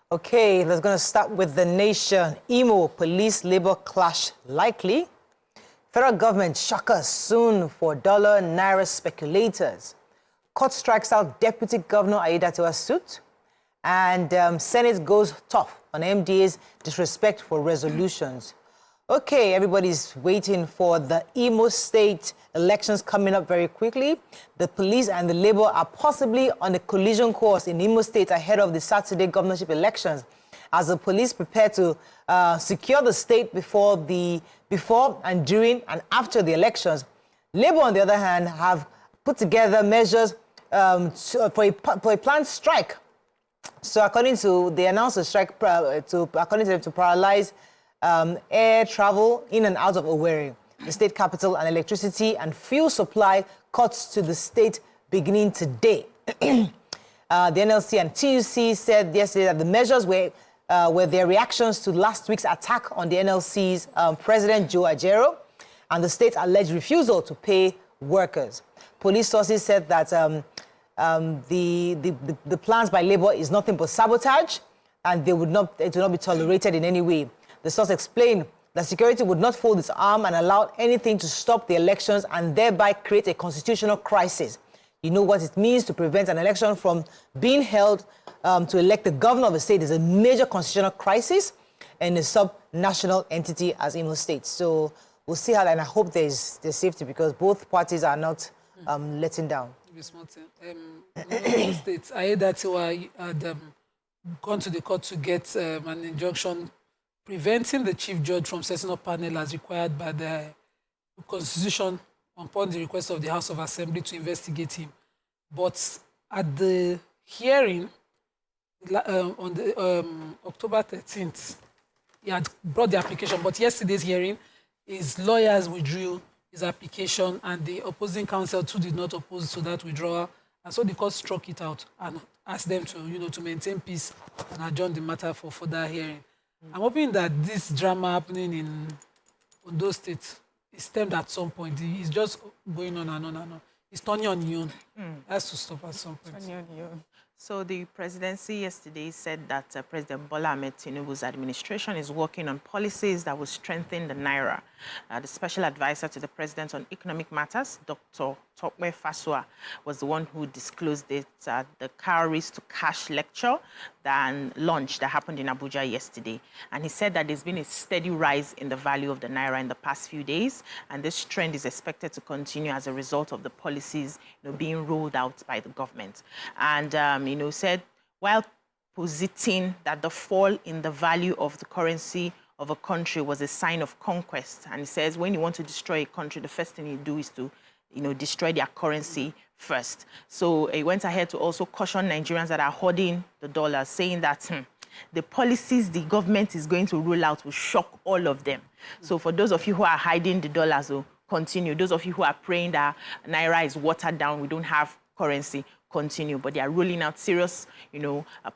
Okay, let's going to start with the nation. Imo police-labor clash likely. Federal government shocker soon for dollar naira speculators. Court strikes out Deputy Governor Aiyedatiwa's suit. And Senate goes tough on MDA's disrespect for resolutions. Okay, everybody's waiting for the Imo State elections coming up very quickly. The police and the Labour are possibly on a collision course in Imo State ahead of the Saturday governorship elections, as the police prepare to secure the state before and during and after the elections. Labour, on the other hand, have put together measures for a planned strike. So according to, they announced a strike according to them, to paralyze air travel in and out of Owoeye, the state capital, and electricity and fuel supply cuts to the state beginning today. The NLC and TUC said yesterday that the measures were their reactions to last week's attack on the NLC's President Joe Ajero and the state's alleged refusal to pay workers. Police sources said that the plans by Labour is nothing but sabotage, and it will not be tolerated in any way. The source explained that security would not fold its arm and allow anything to stop the elections and thereby create a constitutional crisis. You know what it means to prevent an election from being held to elect the governor of a state is a major constitutional crisis in a sub-national entity as Imo State. So we'll see how that, and I hope there's safety because both parties are not letting down. Imo State, Aiyedatiwa had gone to the court to get an injunction preventing the chief judge from setting up panel as required by the Constitution upon the request of the House of Assembly to investigate him. But at the hearing on the, October 13th, he had brought the application, but yesterday's hearing, his lawyers withdrew his application and the opposing counsel too did not oppose to that withdrawal. And so the court struck it out and asked them to, to maintain peace and adjourn the matter for further hearing. I'm hoping that this drama happening in Ondo State is stemmed at some point. It's just going on and on and on. It's turning on you. It has to stop at some point. So the presidency yesterday said that President Bola Ahmed Tinubu's administration is working on policies that will strengthen the Naira. The special advisor to the president on economic matters, Dr. Tokwe Fasua, was the one who disclosed it at the Cowries to Cash lecture launch that happened in Abuja yesterday. And he said that there's been a steady rise in the value of the Naira in the past few days, and this trend is expected to continue as a result of the policies being rolled out by the government. And said, while positing that the fall in the value of the currency of a country was a sign of conquest. And he says, when you want to destroy a country, the first thing you do is to, destroy their currency first. So he went ahead to also caution Nigerians that are hoarding the dollar, saying that the policies the government is going to roll out will shock all of them. So for those of you who are hiding the dollars, will continue. Those of you who are praying that Naira is watered down, we don't have currency, continue. But they are rolling out serious,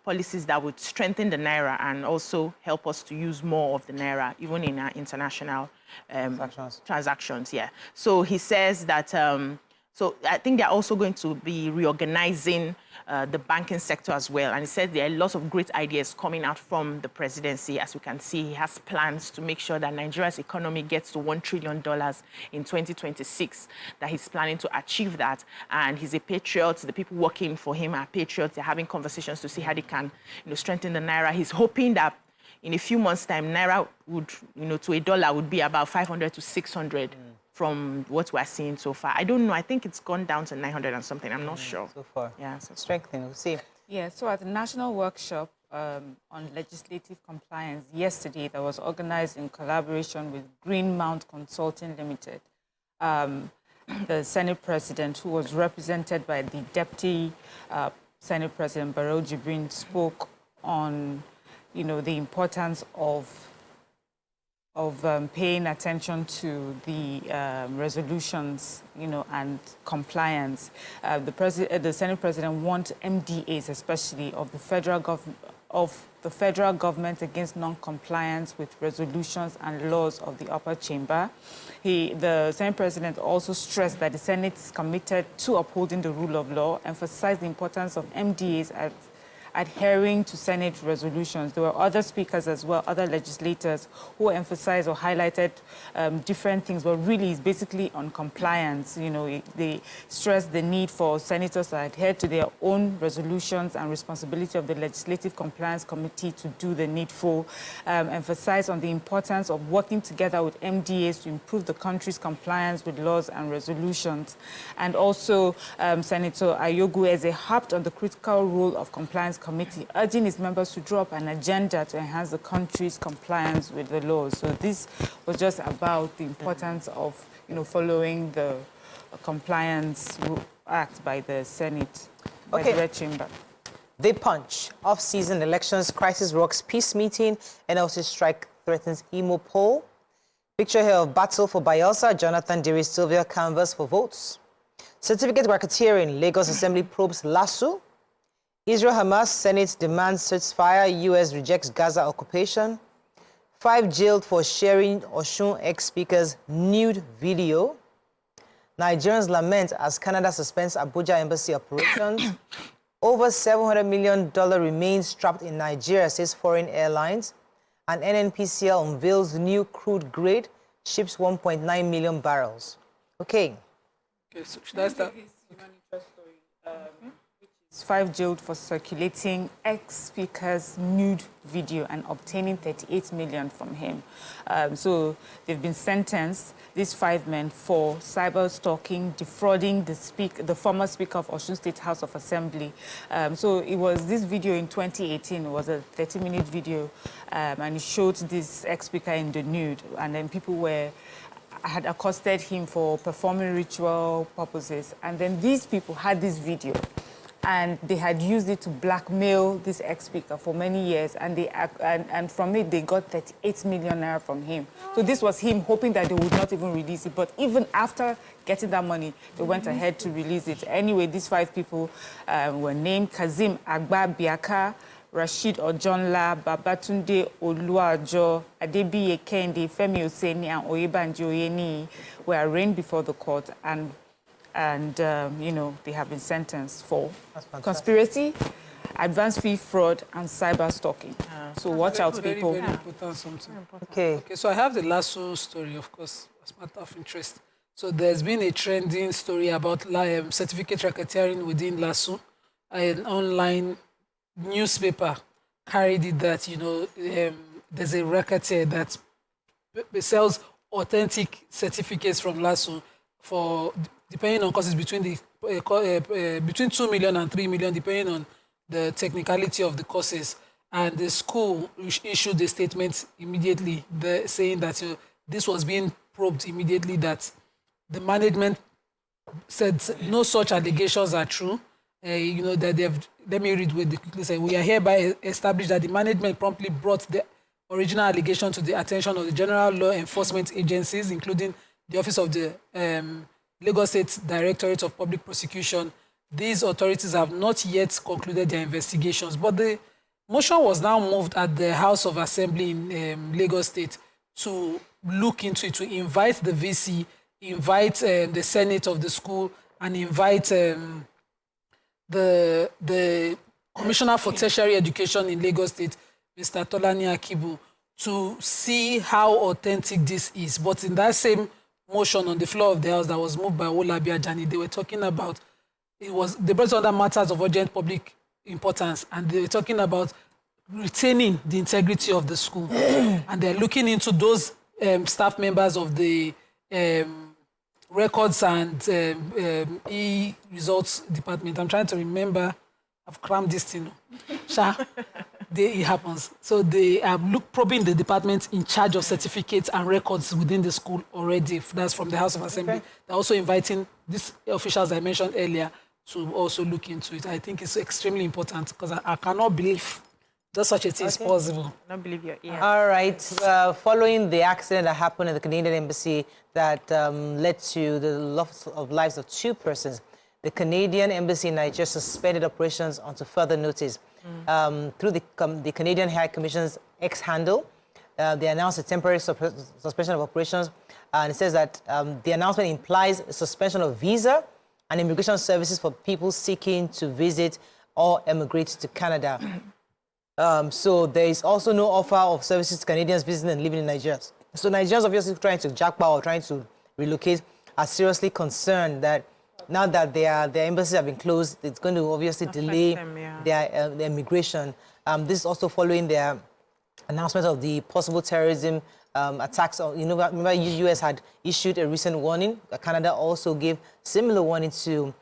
policies that would strengthen the Naira and also help us to use more of the Naira, even in our international transactions. Yeah. So he says that, so I think they're also going to be reorganizing the banking sector as well. And he said there are lots of great ideas coming out from the presidency. As we can see, he has plans to make sure that Nigeria's economy gets to $1 trillion in 2026, that he's planning to achieve that. And he's a patriot. The people working for him are patriots. They're having conversations to see how they can strengthen the Naira. He's hoping that in a few months' time, Naira would, to a dollar would be about 500 to 600. From what we're seeing so far. I don't know. I think it's gone down to 900 and something. I'm not sure. So far. Yeah. So strengthening. We'll see. Yeah. So at the national workshop on legislative compliance yesterday, that was organized in collaboration with Greenmount Consulting Limited, the Senate President, who was represented by the Deputy Senate President Barrow Jibrin, spoke on, the importance of paying attention to the resolutions, and compliance. The Senate President wants MDAs, especially of the federal government, against non-compliance with resolutions and laws of the upper chamber. The Senate President also stressed that the Senate is committed to upholding the rule of law, emphasized the importance of MDAs adhering to Senate resolutions. There were other speakers as well, other legislators who emphasized or highlighted different things, but really it's basically on compliance. You know, they stressed the need for senators to adhere to their own resolutions and responsibility of the Legislative Compliance Committee to do the needful, emphasized on the importance of working together with MDAs to improve the country's compliance with laws and resolutions. And also, Senator Oyebode harped on the critical role of Compliance Committee, urging its members to draw up an agenda to enhance the country's compliance with the laws. So this was just about the importance of, you know, following the Compliance Act by the Senate, by the Red Chamber. They punch. Off-season elections, crisis rocks peace meeting, NLC strike threatens Imo poll. Picture here of battle for Bayelsa, Jonathan Diri Sylvia canvas for votes. Certificate racketeering, Lagos Assembly probes LASU. Israel-Hamas Senate demands ceasefire, US rejects Gaza occupation. 5 jailed for sharing Osun ex-speaker's nude video. Nigerians lament as Canada suspends Abuja embassy operations. Over $700 million remains trapped in Nigeria, says foreign airlines. And NNPCL unveils new crude grade, ships 1.9 million barrels. Okay, so should I start? 5 jailed for circulating ex-speaker's nude video and obtaining 38 million from him. So they've been sentenced, these 5 men, for cyber stalking, defrauding the former Speaker of Osun State House of Assembly. So it was this video in 2018, it was a 30-minute video, and it showed this ex-speaker in the nude, and then people had accosted him for performing ritual purposes. And then these people had this video, and they had used it to blackmail this ex-speaker for many years, and from it they got 38 million naira from him. So this was him hoping that they would not even release it, but even after getting that money, they went ahead to release it. Anyway, these 5 people were named Kazeem Agbabiaka, Abdul-Rasheed Ojonla, Babatunde Oluajo, Adebiyi Kehinde, Femi Oyebode were arraigned before the court, and you know, they have been sentenced for conspiracy, advance fee fraud, and cyber stalking. So watch out, people. Very important something. Okay, so I have the LASU story, of course, as a matter of interest. So there's been a trending story about certificate racketeering within LASU. An online newspaper carried it that, you know, there's a racketeer that sells authentic certificates from LASU for, depending on courses, between 2 million and 3 million, depending on the technicality of the courses. And the school issued a statement immediately saying that this was being probed immediately, that the management said no such allegations are true. You know, that let me read what they quickly say. We are hereby established that the management promptly brought the original allegation to the attention of the general law enforcement agencies, including the Office of the Lagos State Directorate of Public Prosecution. These authorities have not yet concluded their investigations, but the motion was now moved at the House of Assembly in Lagos State to look into it, to invite the VC, invite the Senate of the school, and invite the Commissioner for Tertiary Education in Lagos State, Mr. Tolani Akibu, to see how authentic this is. But in that same motion on the floor of the House that was moved by Olabi Ajani, they were talking about, they brought other matters of urgent public importance, and they were talking about retaining the integrity of the school. And they're looking into those staff members of the records and e-results department. I'm trying to remember, I've crammed this thing. It happens. So they are probing the department in charge of certificates and records within the school already. That's from the House of Assembly. Okay. They're also inviting these officials I mentioned earlier to also look into it. I think it's extremely important, because I cannot believe that such a thing is possible. I don't believe your ears. All right. Following the accident that happened at the Canadian Embassy that led to the loss of lives of 2 persons, the Canadian Embassy in Nigeria suspended operations until further notice. Through the Canadian High Commission's X handle, they announced a temporary suspension of operations. And it says that the announcement implies a suspension of visa and immigration services for people seeking to visit or emigrate to Canada. So there is also no offer of services to Canadians visiting and living in Nigeria. So Nigerians obviously trying to jackpot or trying to relocate are seriously concerned that now that their embassies have been closed, it's going to obviously delay them, their immigration. This is also following their announcement of the possible terrorism attacks. Remember, U.S. had issued a recent warning. Canada also gave similar warning to,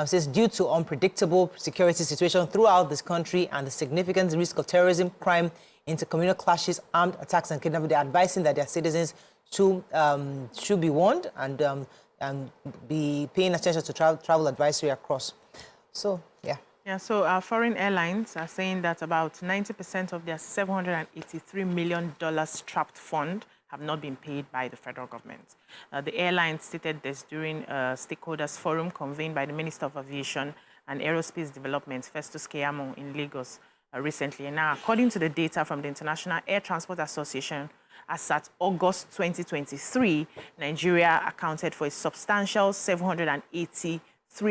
says due to unpredictable security situation throughout this country and the significant risk of terrorism, crime, intercommunal clashes, armed attacks, and kidnapping, they're advising that their citizens should be warned and be paying attention to travel advisory across. So, yeah. Yeah, so our foreign airlines are saying that about 90% of their $783 million trapped fund have not been paid by the federal government. The airlines stated this during a stakeholders forum convened by the Minister of Aviation and Aerospace Development, Festus Keyamo, in Lagos recently. And now, according to the data from the International Air Transport Association, as at August 2023, Nigeria accounted for a substantial $783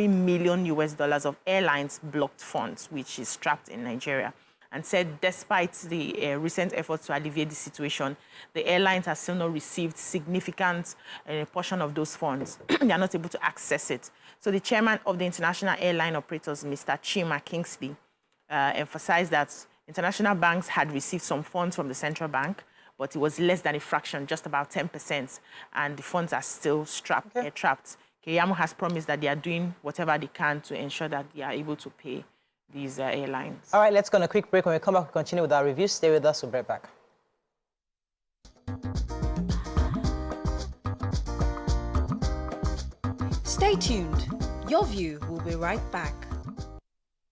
million of airlines blocked funds, which is trapped in Nigeria, and said despite the recent efforts to alleviate the situation, the airlines have still not received significant portion of those funds. They are not able to access it. So the chairman of the International Airline Operators, Mr. Chima Kingsley, emphasized that international banks had received some funds from the central bank, but it was less than a fraction, just about 10%, and the funds are still trapped. Keyamo has promised that they are doing whatever they can to ensure that they are able to pay these airlines. All right, let's go on a quick break. When we come back, we'll continue with our review. Stay with us. We'll be right back. Stay tuned. Your View will be right back.